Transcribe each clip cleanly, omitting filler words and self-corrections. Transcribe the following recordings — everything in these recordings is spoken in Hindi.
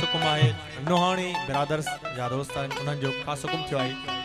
हुकुम है नुहानी बिरादर्स जा दोस्त उन्हनि जो ख़ास हुकुम थियो है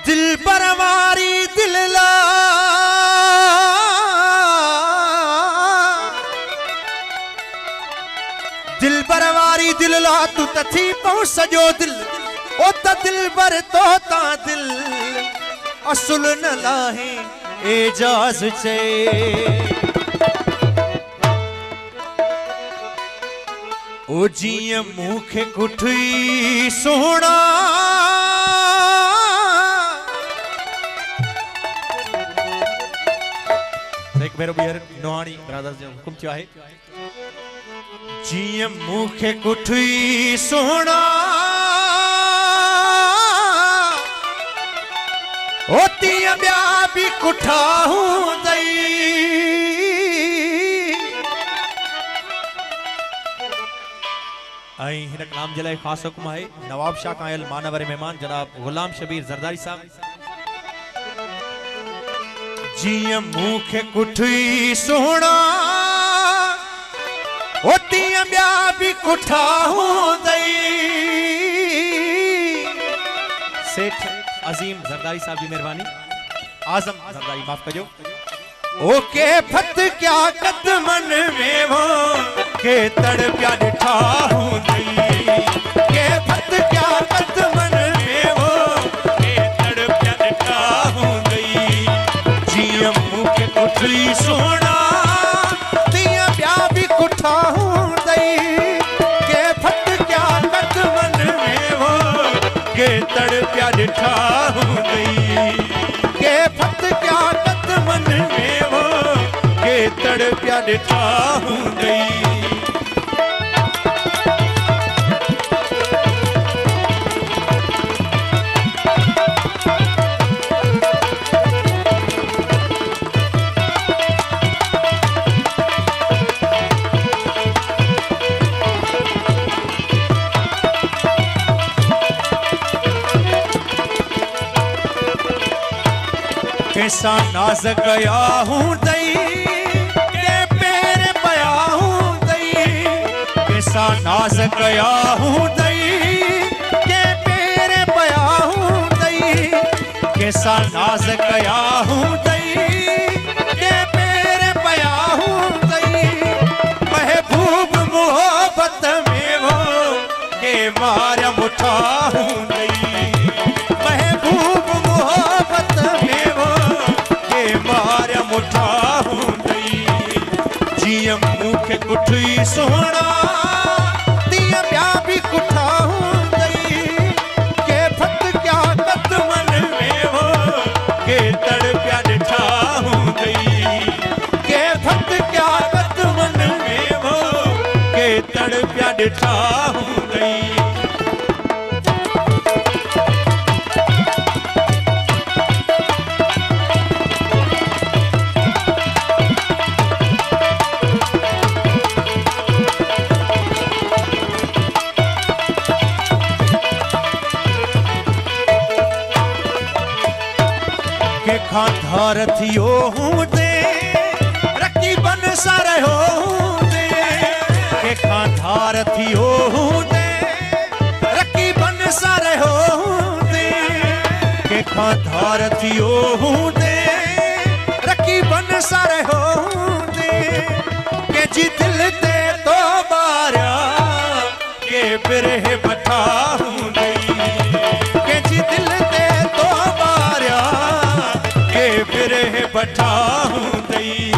दिल परवारी दिल ला दिल परवारी दिल ला तू तथी पहुंच सजो दिल ओ त दिल पर तो ता दिल असुल न लाहे एजाज चे ओ जिय मुखे कुठी सोना एक भेरो बियर नुहानी बिरादर्स जो हुकुम थियो है जिय मुखे कुठी सोना होती ब्या भी कुठा हूं दई आई हिन कलाम जे लाइ ख़ास हुकुम है नवाब शाह का आयल मानवर मेहमान जनाब गुलाम शबीर जरदारी साहब जिय मुखे कुठी सोना होती ब्या भी कुठा हूं दई सेठ अजीम जरदारी साहब की मेहरबानी आजम जरदारी माफ कजो ओके फत क्या कदमन में वो के तड़प्या डिठा हूं दई के फत क्या कदमन में वो के तड़प्या डिठा हूं दई जिय मुखे कुठी सोना तिया ब्या भी कुठा हूं दई के फत क्या कदमन में वो के तड़प्या डिठा हूं दई के फत क्या कदमन में वो के तड़प्या डिठा हूं दई कैसा नाज गया हूं दई के पैर पया हूं दई कैसा नाज गया हूं दई के पैर पया हूं दई कैसा नाज गया हूं दई के पैर पया हूं दई महबूब मोहब्बत में वो के मारा मुठा हूं दई महबूब मोहब्बत में वो मारा मुठा हूं दई जिय मुखे कुठी सोना तिया ब्या भी कुठा हूं दई के फत क्या कदमन में वो के तड़प्या डिठा हूं दई के फत क्या कदमन में वो के तड़प्या डिठा हूं दई के खाधार थियो हूं दे रकी बन सा रहो हूं दे के खाधार थियो हूं दे रकी बन सा रहो हूं दे के खाधार थियो हूं दे रकी बन सा रहो हूं दे के जी दिल ते तो बारा के बिरह बठा हूं दई के जी दिल ते तो बारा के बिरह बठा हूं दई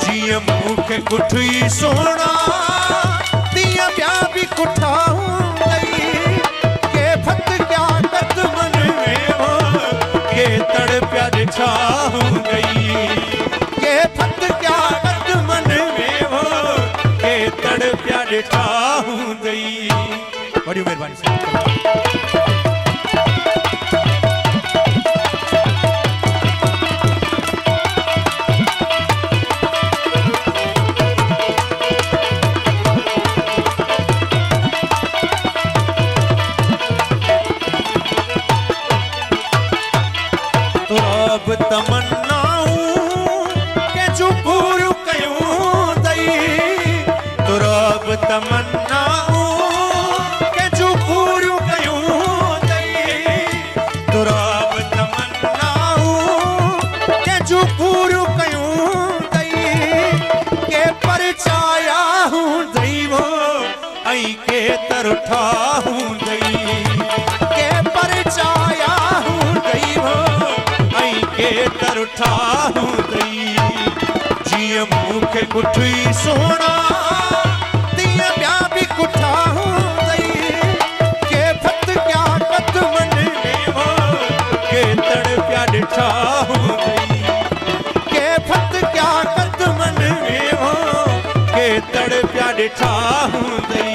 जिय मुखे कुठी सोना तिया ब्या भी कुठा हूं दई के फत क्या कदमन में वो के तड़प्या डिठा हूं दई के फत क्या कदमन में वो के तड़प्या डिठा हूं दई। बड़ी मेहरबानी। तरुठा हूंदई जीअं मूंखे कुठी सोना तीअं ॿिया बि कुठा हूंदई के फत क्या कदमन में हो के तड़ पिया ॾिठा हूंदई के फत क्या कदमन में हो के तड़ पिया ॾिठा हूंदई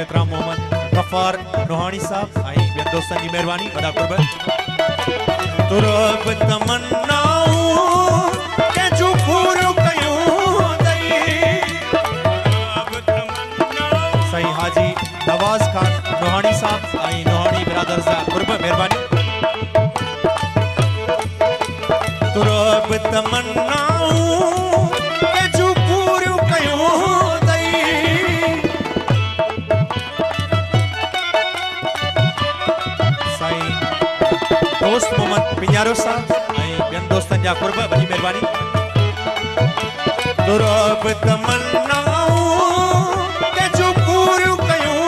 गफ़ार नोहानी साहब आई ॿियनि दोस्तनि जी महिरबानी वॾा कुर्ब तुरब तमन्नाऊं कंहिंजूं पूरियूं कयूं सही हाजी नवाज़ खान नोहानी साहब आई नोहानी बिरादर जा कुर्ब महिरबानी तुरब तमन्नाऊं कंहिंजूं पूरियूं कयूं दोस्त मोहम्मद पिंजारो साहब ऐं ॿियनि दोस्तनि जा कुर्ब वॾी महिरबानी तुरब तमन्नाऊं कंहिंजूं पूरियूं कयूं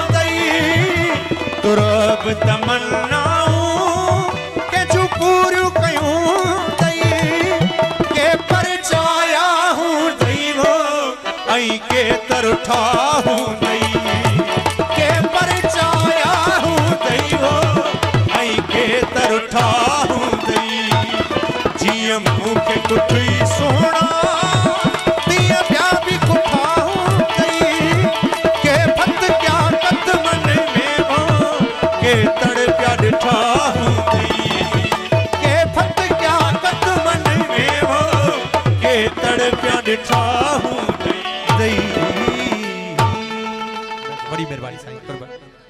अथई तुरब तमन्नाऊं कंहिंजूं पूरियूं कयूं अथई के परचाया हूंदई हो ऐं के तरुठा हूंदई के परचाया हूंदई हो के तरुठा हूंदई जीअं मूंखे कुठी सोना तीअं ॿिया बि कुठा हूंदई के फत क्या कदमन में हो के तड़ पिया ॾिठा हूंदई के फत क्या कदमन में हो के तड़ पिया ॾिठा हूंदई वॾी महिरबानी साईं कुर्बानी